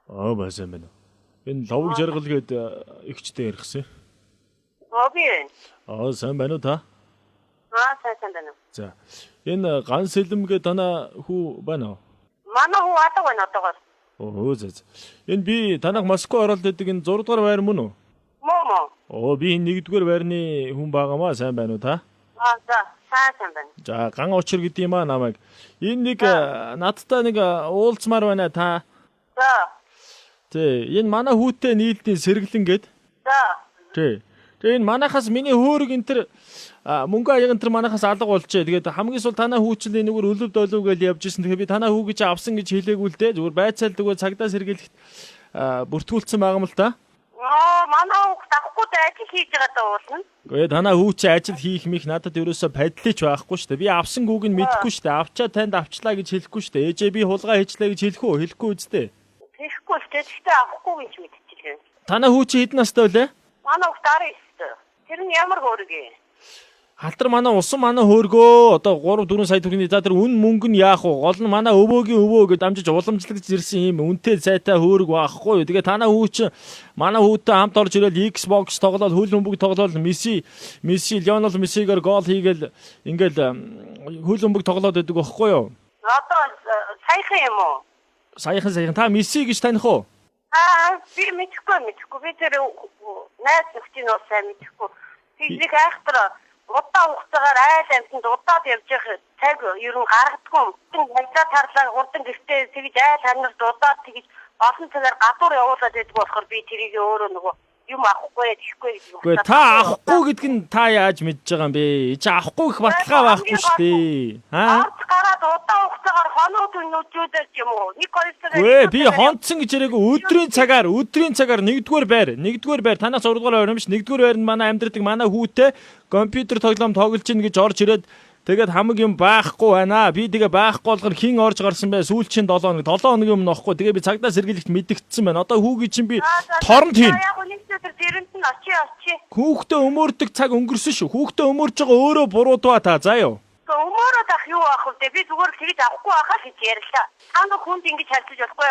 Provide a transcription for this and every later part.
Байсан байна. Энэ ловг жаргал гээд ихчтэй ярихсан. Би байна. Сайн байна уу та? Сайн байна. За. Энэ ган сэлэмгээ танаа хүү байна уу? Манай хүү алга байна одоогоор. За. Энэ би танах Москва оролт гэдэг энэ 6 дугаар байр мөн үү? Мөн. Би 1-р байрны хүн байгаамаа. Сайн байна уу та? За, сайн байна. За, ган очир гэдэг юм намайг. Энэ нэг надтай нэг уулзмаар байна та. За. Энэ манай хүүтэй нийлдийн сэргэлэн гээд. За. Энэ манахаас миний хөөрөг энэ төр мөнгө аяг энэ төр манахаас алга болчээ. Тэгээд хамгийн сул танаа хүүчлээ нүгээр өлөв долов гэж явж ирсэн. Тэгэхээр би танаа хүү гэж авсан гэж хэлээгүй л дээ. Зүгээр байцаалд өгөө цагдаа сэргийлэхэд бүртгүүлсэн байгаа юм л та. Манай хүү давхгүй ажил хийж байгаа даа уулна. Гэхдээ танаа хүү чи ажил хийх мих надад ерөөсө падлич байхгүй шүү дээ. Би авсан хүүг нь мэдэхгүй шүү дээ. Авчаа танд авчлаа гэж хэлэхгүй шүү дээ. Ээжээ би хулгай хийчлээ гэж хэлэхгүй үстэй. Хэлэхгүй шүү дээ. Гэхдээ авахгүй гэж мэдчихлээ. Танаа хүү чи хэдэн настай вэ? Манай хүү 19. Тэр нь ямар хөөрөг юм? Халтар манай усан манай хөөргөө одоо 3-4 сая төгрөгийн за тэр үн мөнгө нь яах вэ? Гол нь манай өвөөгийн өвөө гэдээ амжиж уламжлагч ирсэн юм үнэтэй сайтай хөөрг байхгүй юу? Тэгээ танаа хүү чи манай хүүтэй хамт орж ирэл Xbox тоглоод хөл бөмбөг тоглоод Lionel Messi-гээр гол хийгээл ингээл хөл бөмбөг тоглоод байдаг байхгүй юу? Одоо саяхан юм уу? Саяхан та Messi гэж таних уу? Би мэдхгүй. Би тэр найз нөхдийн уу сайн мэдхгүй. Физик айхтар удаа хугацаагаар айл амьтанд удаад явж явах цаг ер нь гаргадгүй. Хажаа тарлаа хурдан гэртээ тэгж айл хамнарт удаад тэгж олон цагаар гадуур явуулаад байдаг болохоор би тэрийг өөрөө нөгөө юм авахгүй гэхгүй гэж. Үгүй та авахгүй гэдг нь та яаж мэдж байгаа юм бэ? Чи авахгүй их баталгаа байхгүй шүү дээ. Гараад удаа хугацаагаар хоноод нүжүүдэл юм уу? Нэг хоёр Үгүй би хонцсон гэж яриаг өдрийн цагаар 1-р байр танаас 6 дугаар байр юм ш 1-р байр нь манай амьдрдаг манай хүүтэй компьютер тоглоом тоглож ийн гэж орж ирээд тэгээд хамаг юм байхгүй байна. Би тэгээ байхгүй болохоор хин орж гарсан бай сүүлчийн 7 хоног юм нохгүй. Тэгээ би цагдаа сэргийлэхт мэдгдсэн байна. Одоо хүүгийн чинь би торнт хийн. Хүүхдээ өмөрдөг цаг өнгөрсөн шүү. Хүүхдээ өмөрж байгаа өөрөө буруудваа та заяа. Өмөрөд ах юу ах вэ? Би зүгээр тэгж авахгүй байхаа гэж ярьлаа. Та хүнд ингэж харьцаж болохгүй.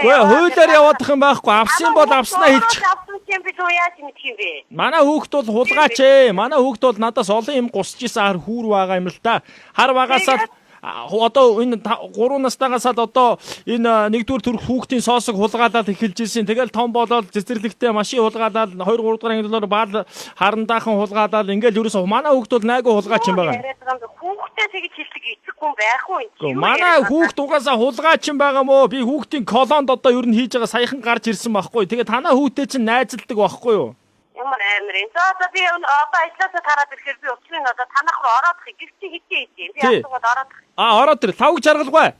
Хуулиар яваадах юм байхгүй. Авсан бол авснаа хэлчих. Авсан юм би юу яаж мэдх юм бэ? Манай хүүхд бол хулгаач ээ. Манай хүүхд бол надаас олон юм гусч исэн хүүр байгаа юм л та. Хар багасаа одоо энэ 3 настайгаас одоо энэ 1-р төрх хүүхдийн соосог хулгаалаад эхэлж ирсэн. Тэгэл том болоод цэцэрлэгтээ машин хулгаалаад 2-3 дугаар ангиллаар баал харандахан хулгаалаад ингээл ерөөсөө манай хүүхд бол найгүй хулгаач юм байгаа. Хүүхдээ тэгж хэлдэг эцэг хүн байхгүй юм. Манай хүүхд угаасаа хулгаач юм байгаа мó. Би хүүхдийн колонд одоо ер нь хийж байгаа саяхан гарч ирсэн байхгүй. Тэгээ танаа хүүхдээ чинь найзалдаг байхгүй юу? Ямар амир. За би одоо ажилласаа тараад ирэхээр би уцлын одоо танах руу ороод гэрчи хитээ идэв. Би асуугаад ороод. Ороод ир. Лавг жаргалгүй.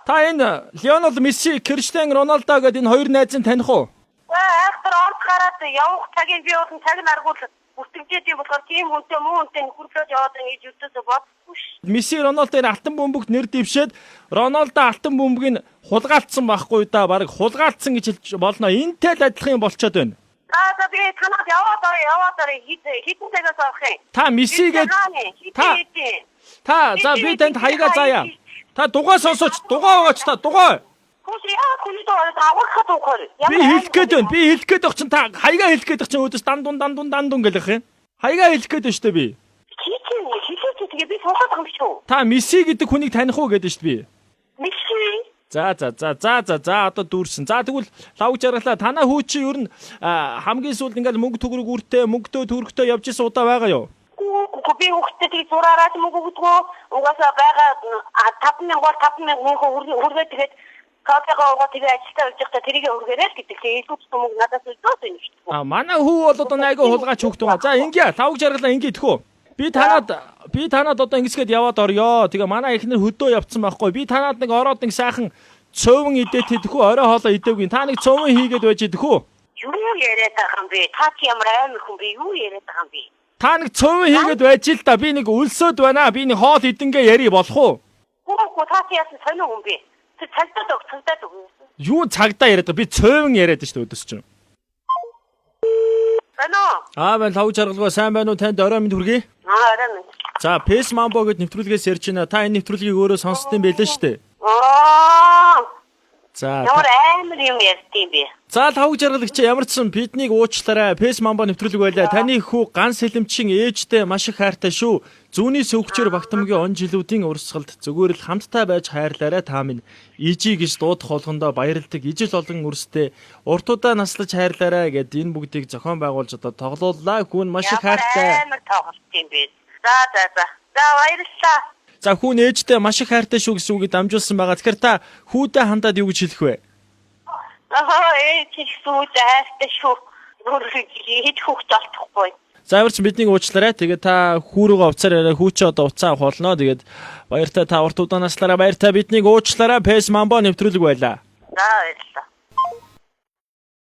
Та энэ Lionel Messi, Cristiano Ronaldo гэдэг энэ хоёр найзын таних уу? Айхтар орд гараад явах цагийг би өөртөө цаг наргуул бүртгэжээд юм болохоор тийм хүнтэй нөхөрлөж яваад ингэж өдөөсөө бодсон ш. Месси Рональдо энэ алтан бөмбөгт нэр дэвшээд Рональдо алтан бөмбөгийг хулгаалцсан байхгүй да. Бараг хулгаалцсан гэж хэлж болно. Энтэй л адилхан юм болчиход байна. За би танад яваад хитэн цагаас авах юм. Та Месси гээд та за би танд хаягаа заая. Та дугаа сонсооч, дугаа өгөөч та дугаа. Би хэлэх гээд байх чинь та хаягаа хэлэх гээд байх чинь өөдөөс дандун гэлэх юм. Хаягаа хэлэх гээд байна шүү дээ би. Хэлээч тэгээ би сонсоод байгаа юм шүү. Та Месси гэдэг хүнийг таних уу гэдэг шүү дээ би. Месси. За одоо дүүрсэн. За тэгвэл лавг жаргалаа. Танаа хүү чи ер нь хамгийн сүүлд ингээл мөнгө төгрөг үртэй, мөнгөдөө төрхтөө явж исэн удаа байгаа юу? Би хүүхдэд тийг зураараа мөнгө өгдөгөө. Угаасаа байгаа 5,000 хүргээд тэгээд кафегаа угаа тэгээ ажилдаа явж байхдаа тэрийг өргөрөөс гэдэг. Тэгээд илүү мөнгө надаас өгдөөс юм шүү дээ. Манай хүү бол одоо найгаа хулгаач хөхт байгаа. За ингээ лавг жаргалаа ингээ тэхүү. Би танад одоо ингэсгээд яваад орё. Тэгээ манай эхнэр хөдөө явцсан байхгүй. Би танад нэг ороод нэг сайхан цөөвөн идээд идэхүү, орой хоолоо идээгүй. Та нэг цөөвөн хийгээд байж идэхүү. Юу яриад байгаа юм бэ? Та ямар амир хүн бэ? Юу яриад байгаа юм бэ? Та нэг цөөвөн хийгээд байж л та. Би нэг өлсөд байна. Би нэг хоол идэнгээ яри болох уу? Гоо та яасан сонио хүн бэ? Тэг цагдаад өг. Юу цагдаа яриад байгаа? Би цөөвөн яриад шүү дээ өдөөс чинь. Байна. Лавг жаргалгаа сайн байна уу? Танд орой минь хүргэе. Орой минь. За, Pace Mambo гэдэг нэвтрүүлгээс ярьж байна. Та энэ нэвтрүүлгийг өөрөө сонссон юм байлээ шүү дээ. За. Ямар амар юм ярьдсан бэ? За тавг жаргалагч ямар ч сан биднийг уучлаарай. Пэс мамба нэвтрүүлэг байлаа. Таны хүү ганц сэлэмчин ээжтэй маш их хайртай шүү. Зүүнний сөвгчээр багтамгийн он жилүүдийн урсгалд зүгээр л хамтдаа байж хайрлаарай та минь. Ижи гэж дуудах болгондоо баярлдаг. Ижил олон үрстэй уртудаа наслаж хайрлаарай гэд энэ бүгдийг зохион байгуулж одоо тоглоуллаа. Хүн маш их хайртай. Амар тоглолт юм бэ. За. За баярлалаа. За хүн ээжтэй маш их хайртай шүү гэсэн үгийг дамжуулсан байгаа. Тэгэхээр та хүүдээ хандаад юу гэж хэлэх вэ? Ээж сүүл хайртай шүү. Хэд хүүхд олдохгүй. За ямар ч биднийг уучлаарай. Тэгээд та хүүрөөгөө уцаар яриа хүүчээ одоо уцаа авах болно. Тэгээд баяртай та урт удаанаслаараа баяртай биднийг уучлаарай. Пэс мамба нэвтрүүлэг байлаа. За баярлалаа.